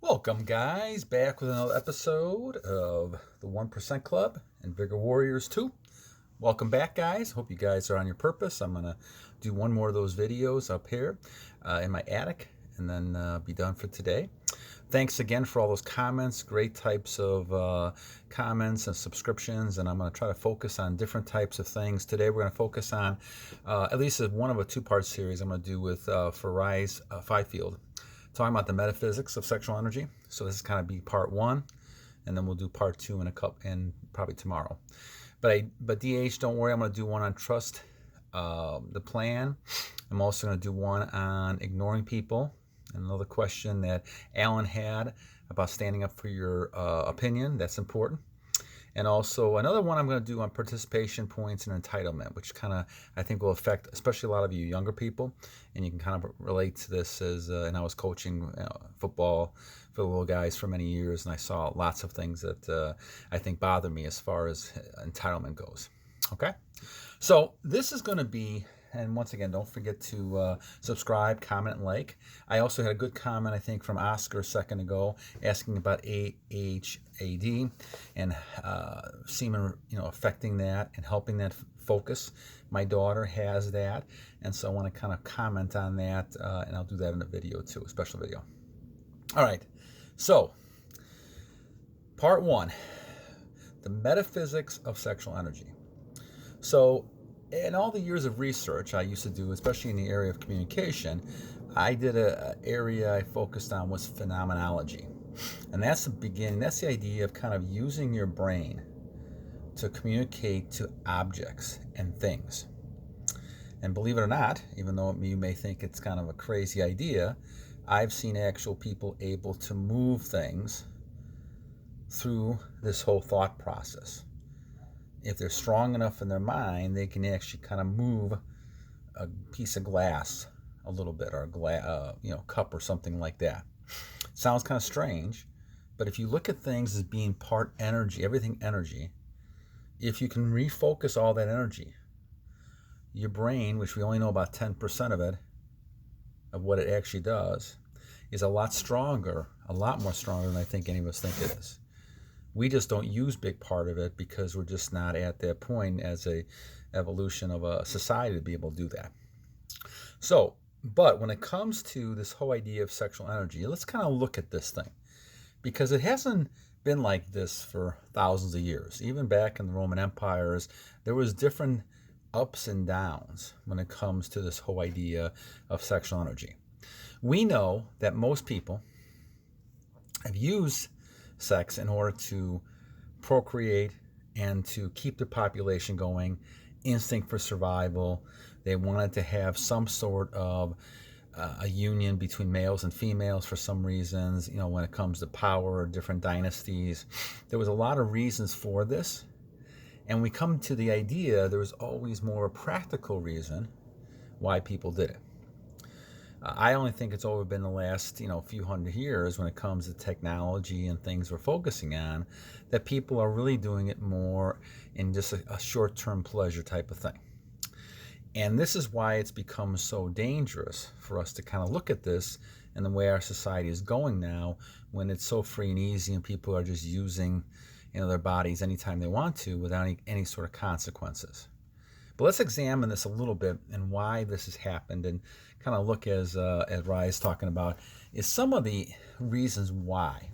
Welcome, guys, back with another episode of the 1% Club and Vigor Warriors 2. Welcome back, guys. Hope you guys are on your purpose. I'm going to do one more of those videos up here in my attic and then be done for today. Thanks again for all those comments, great types of comments and subscriptions, and I'm going to try to focus on different types of things. Today we're going to focus on, at least one of a two-part series I'm going to do with, for Rhys Fifield, talking about the metaphysics of sexual energy. So this is kind of be part one, and then we'll do part two in probably tomorrow. But DH, don't worry, I'm going to do one on trust, the plan. I'm also going to do one on ignoring people. Another question that Alan had about standing up for your opinion. That's important. And also another one I'm going to do on participation points and entitlement, which kind of I think will affect especially a lot of you younger people. And you can kind of relate to this and I was coaching football for the little guys for many years, and I saw lots of things that I think bother me as far as entitlement goes. Okay, so this is going to be, and once again, don't forget to subscribe, comment, and like. I also had a good comment, I think, from Oscar a second ago asking about AHAD and semen, affecting that and helping that focus. My daughter has that, and so I want to kind of comment on that, and I'll do that in a video too, a special video. All right, so part one, the metaphysics of sexual energy. So in all the years of research I used to do, especially in the area of communication, I did an area I focused on was phenomenology. And that's the beginning, that's the idea of kind of using your brain to communicate to objects and things. And believe it or not, even though you may think it's kind of a crazy idea, I've seen actual people able to move things through this whole thought process. If they're strong enough in their mind, they can actually kind of move a piece of glass a little bit, or a cup or something like that. Sounds kind of strange, but if you look at things as being part energy, everything energy, if you can refocus all that energy, your brain, which we only know about 10% of it, of what it actually does, is a lot more stronger than I think any of us think it is. We just don't use big part of it because we're just not at that point as a evolution of a society to be able to do that. So, but when it comes to this whole idea of sexual energy, let's kind of look at this thing, because it hasn't been like this for thousands of years. Even back in the Roman empires, there was different ups and downs when it comes to this whole idea of sexual energy. We know that most people have used sex in order to procreate and to keep the population going, instinct for survival. They wanted to have some sort of a union between males and females for some reasons, when it comes to power or different dynasties. There was a lot of reasons for this. And we come to the idea there was always more a practical reason why people did it. I only think it's over been the last, few hundred years when it comes to technology and things we're focusing on, that people are really doing it more in just a short-term pleasure type of thing. And this is why it's become so dangerous for us to kind of look at this and the way our society is going now, when it's so free and easy and people are just using, their bodies anytime they want to without any sort of consequences. But let's examine this a little bit and why this has happened, and kind of look, as Rhys talking about, is some of the reasons why,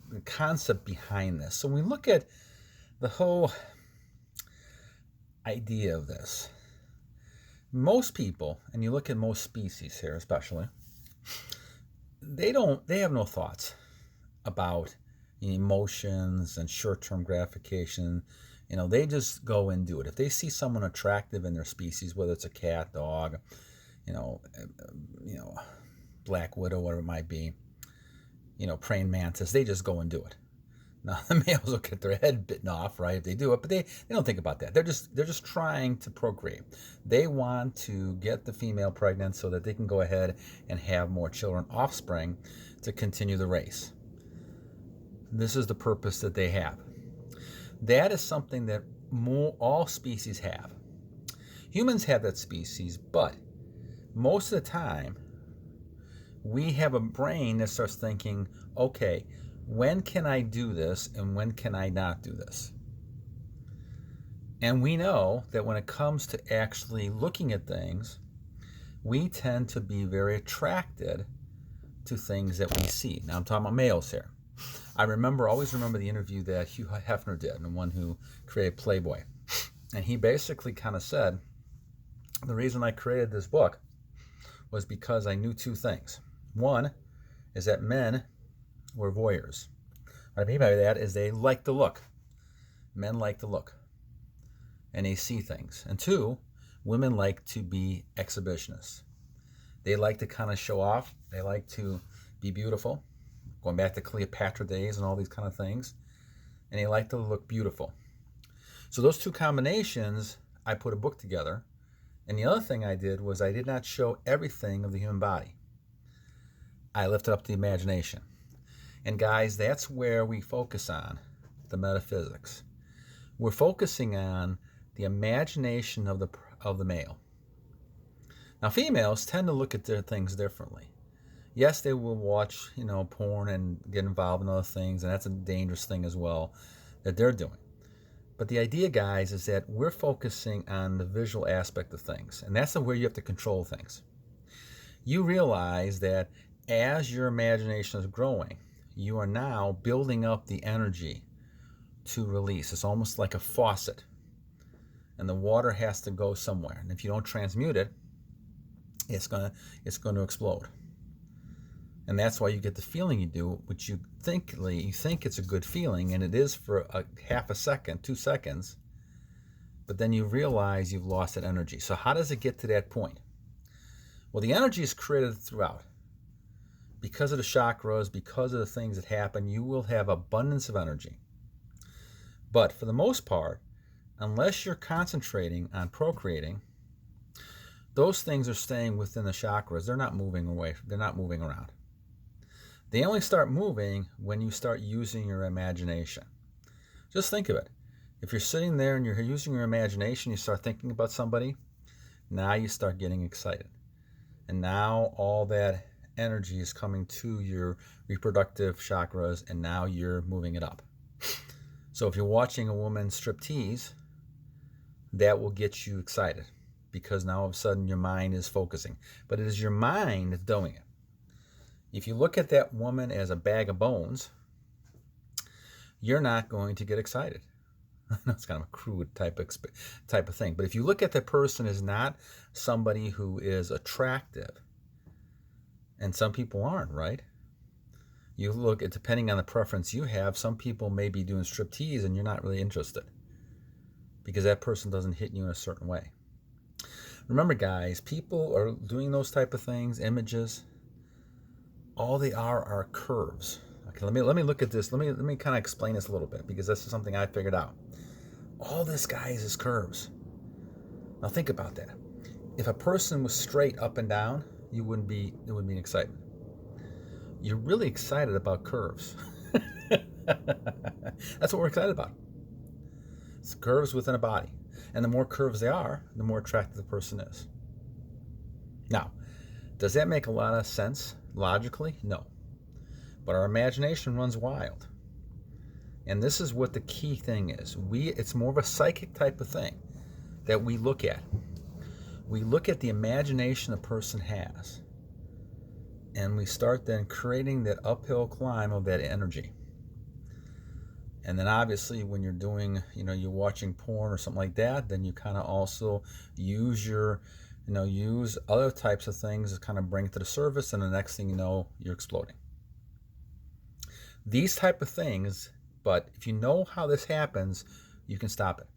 the concept behind this. So when we look at the whole idea of this, most people, and you look at most species here especially, they have no thoughts about emotions and short-term gratification. They just go and do it. If they see someone attractive in their species, whether it's a cat, dog, black widow, whatever it might be, praying mantis, they just go and do it. Now the males will get their head bitten off, right, if they do it, but they don't think about that. They're just trying to procreate. They want to get the female pregnant so that they can go ahead and have more children, offspring, to continue the race. This is the purpose that they have. That is something that all species have. Humans have that species, but most of the time we have a brain that starts thinking, okay, when can I do this and when can I not do this? And we know that when it comes to actually looking at things, we tend to be very attracted to things that we see. Now I'm talking about males here. I always remember the interview that Hugh Hefner did, the one who created Playboy. And he basically kind of said, the reason I created this book was because I knew two things. One is that men were voyeurs. What I mean by that is they like to look. Men like to look. And they see things. And two, women like to be exhibitionists. They like to kind of show off. They like to be beautiful. Going back to Cleopatra days and all these kind of things. And they like to look beautiful. So those two combinations, I put a book together. And the other thing I did was I did not show everything of the human body. I lifted up the imagination. And guys, that's where we focus on the metaphysics. We're focusing on the imagination of the male. Now, females tend to look at their things differently. Yes, they will watch, porn and get involved in other things, and that's a dangerous thing as well that they're doing. But the idea, guys, is that we're focusing on the visual aspect of things, and that's where you have to control things. You realize that as your imagination is growing, you are now building up the energy to release. It's almost like a faucet, and the water has to go somewhere. And if you don't transmute it, it's going to explode. And that's why you get the feeling you do, which you think it's a good feeling, and it is for a half a second, 2 seconds, but then you realize you've lost that energy. So how does it get to that point? Well, the energy is created throughout. Because of the chakras, because of the things that happen, you will have abundance of energy. But for the most part, unless you're concentrating on procreating, those things are staying within the chakras. They're not moving away. They're not moving around. They only start moving when you start using your imagination. Just think of it. If you're sitting there and you're using your imagination, you start thinking about somebody, now you start getting excited. And now all that energy is coming to your reproductive chakras, and now you're moving it up. So if you're watching a woman striptease, that will get you excited because now all of a sudden your mind is focusing. But it is your mind that's doing it. If you look at that woman as a bag of bones, you're not going to get excited. It's kind of a crude type of thing. But if you look at that person as not somebody who is attractive, and some people aren't, right? You look at, depending on the preference you have, some people may be doing striptease and you're not really interested because that person doesn't hit you in a certain way. Remember, guys, people are doing those type of things, images. All they are curves. Okay, let me look at this. Let me kind of explain this a little bit because this is something I figured out. All this, guys, is curves. Now think about that. If a person was straight up and down, it wouldn't be an excitement. You're really excited about curves. That's what we're excited about. It's curves within a body. And the more curves they are, the more attractive the person is. Now, does that make a lot of sense logically? No. But our imagination runs wild. And this is what the key thing is. It's more of a psychic type of thing that we look at. We look at the imagination a person has. And we start then creating that uphill climb of that energy. And then obviously when you're doing, you're watching porn or something like that, then you kind of also use use other types of things to kind of bring it to the surface, and the next thing you know, you're exploding. These type of things, but if you know how this happens, you can stop it.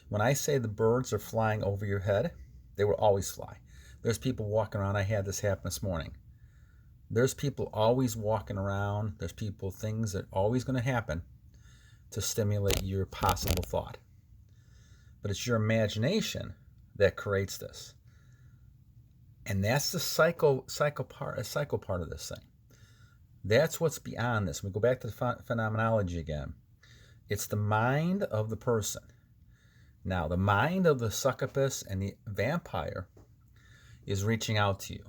When I say the birds are flying over your head, they will always fly. There's people walking around. I had this happen this morning. There's people always walking around. There's things that are always going to happen to stimulate your possible thought. But it's your imagination that creates this. And that's the psycho part of this thing. That's what's beyond this. We go back to the phenomenology again. It's the mind of the person. Now, the mind of the succubus and the vampire is reaching out to you.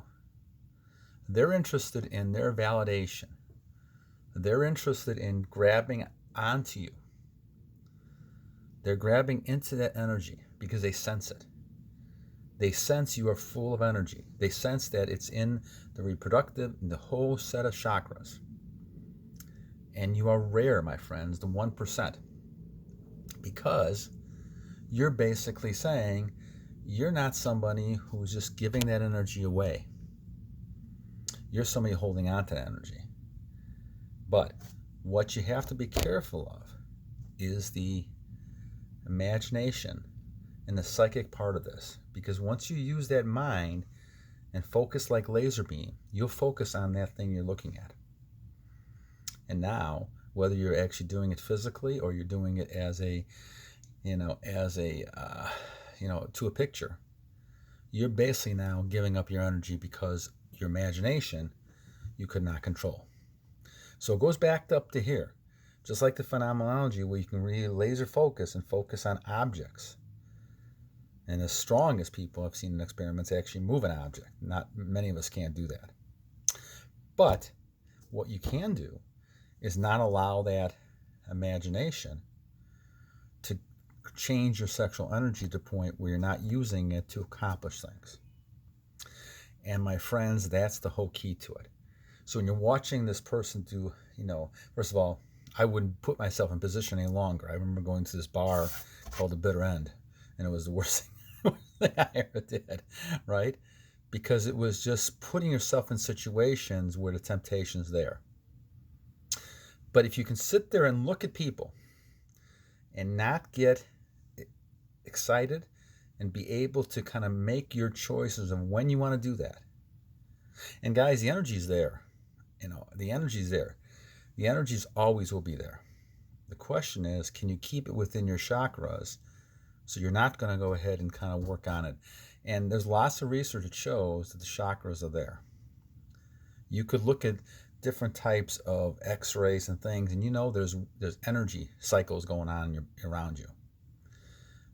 They're interested in their validation. They're interested in grabbing onto you. They're grabbing into that energy because they sense it. They sense you are full of energy. They sense that it's in the reproductive, in the whole set of chakras. And you are rare, my friends, the 1%. Because you're basically saying you're not somebody who's just giving that energy away. You're somebody holding on to that energy. But what you have to be careful of is the imagination and the psychic part of this. Because once you use that mind and focus like laser beam, you'll focus on that thing you're looking at. And now, whether you're actually doing it physically or you're doing it as a, to a picture, you're basically now giving up your energy because your imagination you could not control. So it goes back up to here. Just like the phenomenology where you can really laser focus and focus on objects. And the strongest people I've seen in experiments actually move an object. Not many of us can't do that. But what you can do is not allow that imagination to change your sexual energy to the point where you're not using it to accomplish things. And my friends, that's the whole key to it. So when you're watching this person do, first of all, I wouldn't put myself in position any longer. I remember going to this bar called The Bitter End, and it was the worst thing I ever did, right? Because it was just putting yourself in situations where the temptation's there. But if you can sit there and look at people and not get excited and be able to kind of make your choices of when you want to do that. And guys, the energy's there. The energy's there. The energies always will be there. The question is, can you keep it within your chakras so you're not going to go ahead and kind of work on it? And there's lots of research that shows that the chakras are there. You could look at different types of x-rays and things, and there's energy cycles going on around you.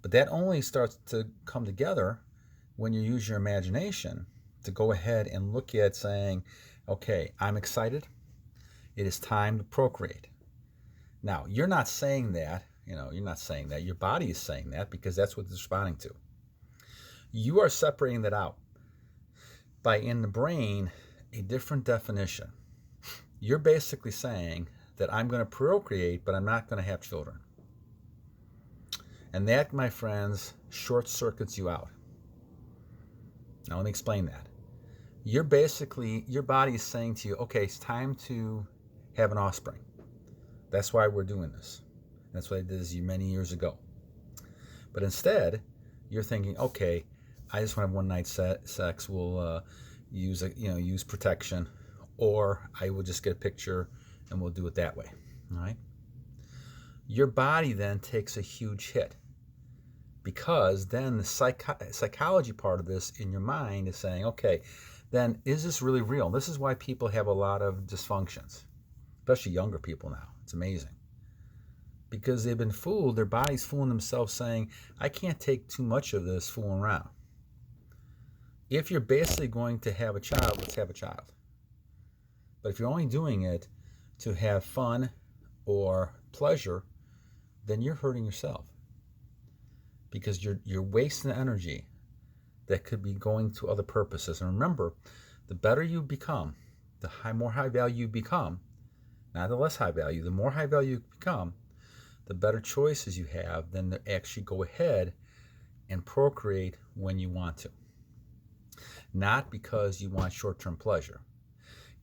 But that only starts to come together when you use your imagination to go ahead and look at saying, okay, I'm excited. It is time to procreate. Now, you're not saying that, you're not saying that. Your body is saying that because that's what it's responding to. You are separating that out by, in the brain, a different definition. You're basically saying that I'm going to procreate, but I'm not going to have children. And that, my friends, short circuits you out. Now, let me explain that. Your body is saying to you, okay, it's time to have an offspring. That's why we're doing this. That's what I did this many years ago. But instead, you're thinking, okay, I just want to have one night sex. We'll use protection, or I will just get a picture and we'll do it that way. All right. Your body then takes a huge hit because then the psychology part of this in your mind is saying, okay, then is this really real? This is why people have a lot of dysfunctions, especially younger people now. It's amazing. Because they've been fooled, their body's fooling themselves saying, I can't take too much of this fooling around. If you're basically going to have a child, let's have a child. But if you're only doing it to have fun or pleasure, then you're hurting yourself. Because you're wasting energy that could be going to other purposes. And remember, the better you become, the more high value you become, not the less high value, the more high value you become, the better choices you have than to actually go ahead and procreate when you want to. Not because you want short-term pleasure.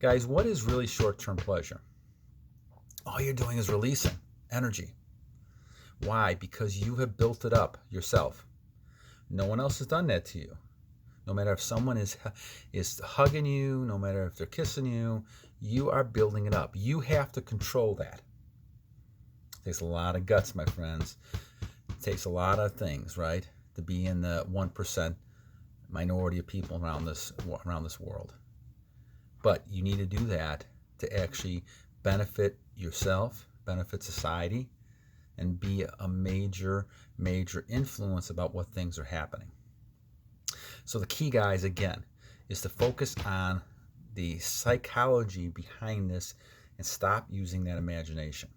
Guys, what is really short-term pleasure? All you're doing is releasing energy. Why? Because you have built it up yourself. No one else has done that to you. No matter if someone is hugging you, no matter if they're kissing you, you are building it up. You have to control that. It takes a lot of guts, my friends. It takes a lot of things, right, to be in the 1% minority of people around this world. But you need to do that to actually benefit yourself, benefit society, and be a major, major influence about what things are happening. So the key, guys, again, is to focus on the psychology behind this and stop using that imagination.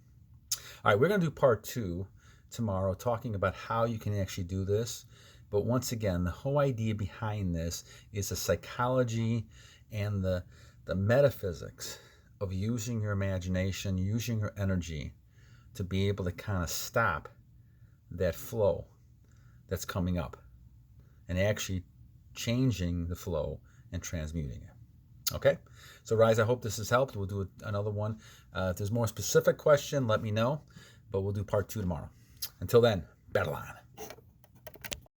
All right, we're going to do part 2 tomorrow, talking about how you can actually do this. But once again, the whole idea behind this is the psychology and the metaphysics of using your imagination, using your energy to be able to kind of stop that flow that's coming up and actually changing the flow and transmuting it. Okay? So, Rhys, I hope this has helped. We'll do another one. If there's more specific question, let me know. But we'll do part 2 tomorrow. Until then, battle on.